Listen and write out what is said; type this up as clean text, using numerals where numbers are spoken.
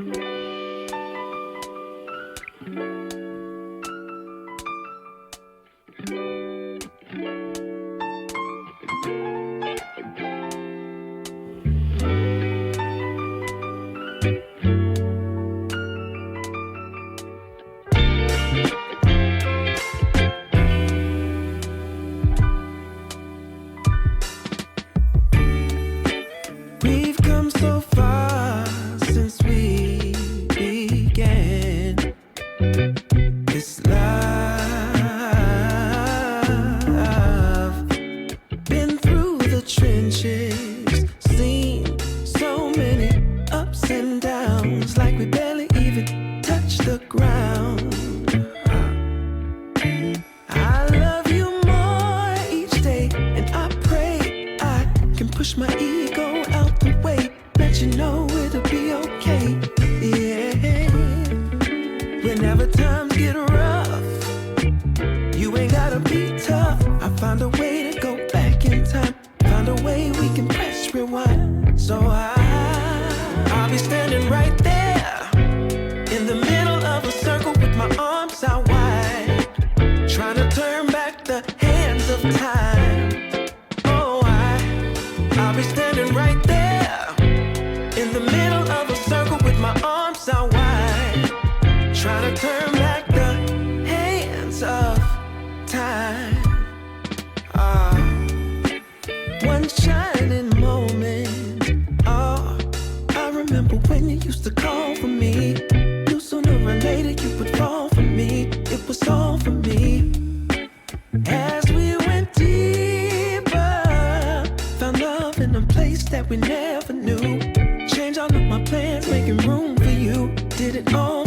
We've come so far since we began this love. Been through the trenches, seen so many ups and downs, like we barely even touched the ground. I love you more each day, and I pray I can push my ego out the way, let you know it'll be okay. Yeah. Whenever times get rough, you ain't gotta be tough. I found a way to go back in time, found a way we can press rewind. So I'll be standing right there in the middle of a circle with my arms out wide, trying to turn back the hands of time. Oh, I'll be standing right there in the middle of a circle with my arms out wide, trying to turn back the hands of time. One shining moment. Oh, I remember when you used to call for me. Knew sooner or later you would fall for me. It was all for me. As we went deeper, found love in a place that we never knew. Changed all of my plans, making room for you. Did it all